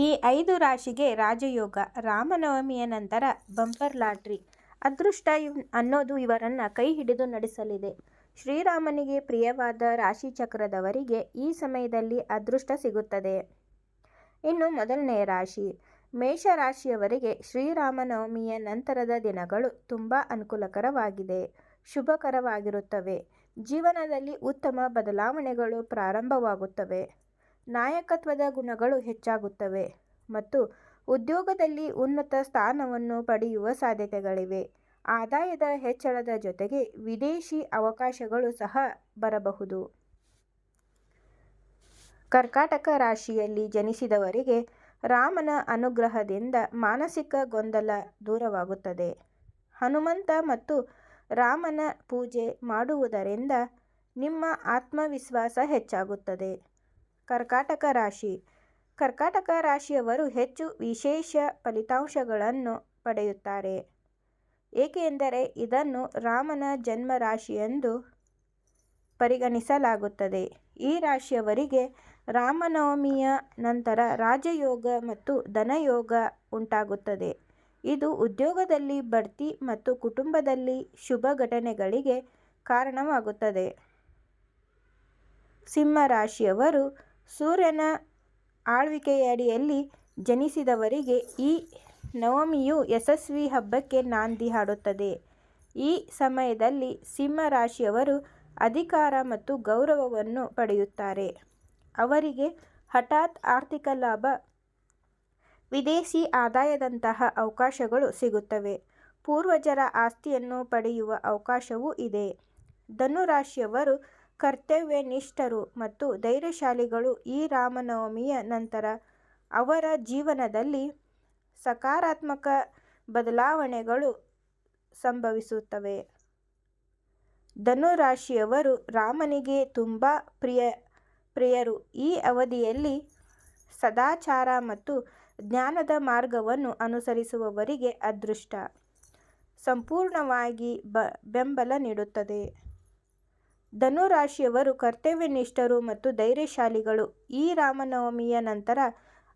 ಈ 5 ರಾಶಿಗೆ ರಾಜಯೋಗ. ರಾಮನವಮಿಯ ನಂತರ ಬಂಪರ್ ಲಾಟ್ರಿ. ಅದೃಷ್ಟ ಅನ್ನೋದು ಇವರನ್ನ ಕೈ ಹಿಡಿದು ನಡೆಸಲಿದೆ. ಶ್ರೀರಾಮನಿಗೆ ಪ್ರಿಯವಾದ ರಾಶಿಚಕ್ರದವರಿಗೆ ಈ ಸಮಯದಲ್ಲಿ ಅದೃಷ್ಟ ಸಿಗುತ್ತದೆ. ಇನ್ನು ಮೊದಲನೆಯ ರಾಶಿ ಮೇಷರಾಶಿಯವರಿಗೆ ಶ್ರೀರಾಮನವಮಿಯ ನಂತರದ ದಿನಗಳು ತುಂಬ ಅನುಕೂಲಕರವಾಗಿದೆ, ಶುಭಕರವಾಗಿರುತ್ತವೆ. ಜೀವನದಲ್ಲಿ ಉತ್ತಮ ಬದಲಾವಣೆಗಳು ಪ್ರಾರಂಭವಾಗುತ್ತವೆ. ನಾಯಕತ್ವದ ಗುಣಗಳು ಹೆಚ್ಚಾಗುತ್ತವೆ ಮತ್ತು ಉದ್ಯೋಗದಲ್ಲಿ ಉನ್ನತ ಸ್ಥಾನವನ್ನು ಪಡೆಯುವ ಸಾಧ್ಯತೆಗಳಿವೆ. ಆದಾಯದ ಹೆಚ್ಚಳದ ಜೊತೆಗೆ ವಿದೇಶಿ ಅವಕಾಶಗಳು ಸಹ ಬರಬಹುದು. ಕರ್ಕಾಟಕ ರಾಶಿಯಲ್ಲಿ ಜನಿಸಿದವರಿಗೆ ರಾಮನ ಅನುಗ್ರಹದಿಂದ ಮಾನಸಿಕ ಗೊಂದಲ ದೂರವಾಗುತ್ತದೆ. ಹನುಮಂತ ಮತ್ತು ರಾಮನ ಪೂಜೆ ಮಾಡುವುದರಿಂದ ನಿಮ್ಮ ಆತ್ಮವಿಶ್ವಾಸ ಹೆಚ್ಚಾಗುತ್ತದೆ. ಕರ್ಕಾಟಕ ರಾಶಿ. ಕರ್ಕಾಟಕ ರಾಶಿಯವರು ಹೆಚ್ಚು ವಿಶೇಷ ಫಲಿತಾಂಶಗಳನ್ನು ಪಡೆಯುತ್ತಾರೆ, ಏಕೆಂದರೆ ಇದನ್ನು ರಾಮನ ಜನ್ಮ ರಾಶಿಯೆಂದು ಪರಿಗಣಿಸಲಾಗುತ್ತದೆ. ಈ ರಾಶಿಯವರಿಗೆ ರಾಮನವಮಿಯ ನಂತರ ರಾಜಯೋಗ ಮತ್ತು ಧನಯೋಗ ಉಂಟಾಗುತ್ತದೆ. ಇದು ಉದ್ಯೋಗದಲ್ಲಿ ಬಡ್ತಿ ಮತ್ತು ಕುಟುಂಬದಲ್ಲಿ ಶುಭ ಘಟನೆಗಳಿಗೆ ಕಾರಣವಾಗುತ್ತದೆ. ಸಿಂಹ ರಾಶಿಯವರು ಸೂರ್ಯನ ಆಳ್ವಿಕೆಯಡಿಯಲ್ಲಿ ಜನಿಸಿದವರಿಗೆ ಈ ನವಮಿಯು ಯಶಸ್ವಿ ಹಬ್ಬಕ್ಕೆ ನಾಂದಿ ಹಾಡುತ್ತದೆ. ಈ ಸಮಯದಲ್ಲಿ ಸಿಂಹ ರಾಶಿಯವರು ಅಧಿಕಾರ ಮತ್ತು ಗೌರವವನ್ನು ಪಡೆಯುತ್ತಾರೆ. ಅವರಿಗೆ ಹಠಾತ್ ಆರ್ಥಿಕ ಲಾಭ, ವಿದೇಶಿ ಆದಾಯದಂತಹ ಅವಕಾಶಗಳು ಸಿಗುತ್ತವೆ. ಪೂರ್ವಜರ ಆಸ್ತಿಯನ್ನು ಪಡೆಯುವ ಅವಕಾಶವೂ ಇದೆ. ಧನು ರಾಶಿಯವರು ಕರ್ತವ್ಯನಿಷ್ಠರು ಮತ್ತು ಧೈರ್ಯಶಾಲಿಗಳು. ಈ ರಾಮನವಮಿಯ ನಂತರ ಅವರ ಜೀವನದಲ್ಲಿ ಸಕಾರಾತ್ಮಕ ಬದಲಾವಣೆಗಳು ಸಂಭವಿಸುತ್ತವೆ. ಧನು ರಾಶಿಯವರು ರಾಮನಿಗೆ ತುಂಬ ಪ್ರಿಯರು. ಈ ಅವಧಿಯಲ್ಲಿ ಸದಾಚಾರ ಮತ್ತು ಜ್ಞಾನದ ಮಾರ್ಗವನ್ನು ಅನುಸರಿಸುವವರಿಗೆ ಅದೃಷ್ಟ ಸಂಪೂರ್ಣವಾಗಿ ಬೆಂಬಲ ನೀಡುತ್ತದೆ. ಧನು ರಾಶಿಯವರು ಕರ್ತವ್ಯನಿಷ್ಠರು ಮತ್ತು ಧೈರ್ಯಶಾಲಿಗಳು. ಈ ರಾಮನವಮಿಯ ನಂತರ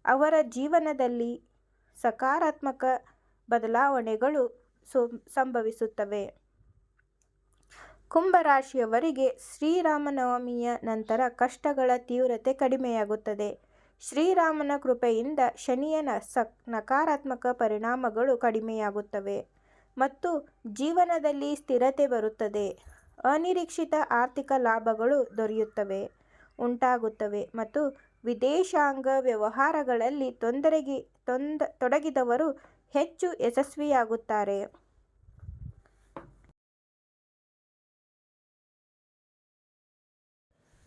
ಅವರ ಜೀವನದಲ್ಲಿ ಸಕಾರಾತ್ಮಕ ಬದಲಾವಣೆಗಳು ಸಂಭವಿಸುತ್ತವೆ. ಕುಂಭ ರಾಶಿಯವರಿಗೆ ಶ್ರೀರಾಮನವಮಿಯ ನಂತರ ಕಷ್ಟಗಳ ತೀವ್ರತೆ ಕಡಿಮೆಯಾಗುತ್ತದೆ. ಶ್ರೀರಾಮನ ಕೃಪೆಯಿಂದ ಶನಿಯ ನಕಾರಾತ್ಮಕ ಪರಿಣಾಮಗಳು ಕಡಿಮೆಯಾಗುತ್ತವೆ ಮತ್ತು ಜೀವನದಲ್ಲಿ ಸ್ಥಿರತೆ ಬರುತ್ತದೆ. ಅನಿರೀಕ್ಷಿತ ಆರ್ಥಿಕ ಲಾಭಗಳು ಉಂಟಾಗುತ್ತವೆ ಮತ್ತು ವಿದೇಶಾಂಗ ವ್ಯವಹಾರಗಳಲ್ಲಿ ತೊಡಗಿದವರು ಹೆಚ್ಚು ಯಶಸ್ವಿಯಾಗುತ್ತಾರೆ.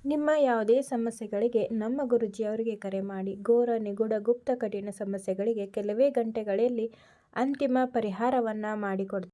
ನಿಮ್ಮ ಯಾವುದೇ ಸಮಸ್ಯೆಗಳಿಗೆ ನಮ್ಮ ಗುರೂಜಿಯವರಿಗೆ ಕರೆ ಮಾಡಿ. ಘೋರ ನಿಗೂಢ ಗುಪ್ತ ಕಠಿಣ ಸಮಸ್ಯೆಗಳಿಗೆ ಕೆಲವೇ ಗಂಟೆಗಳಲ್ಲಿ ಅಂತಿಮ ಪರಿಹಾರವನ್ನು ಮಾಡಿಕೊಡ್ತಾರೆ.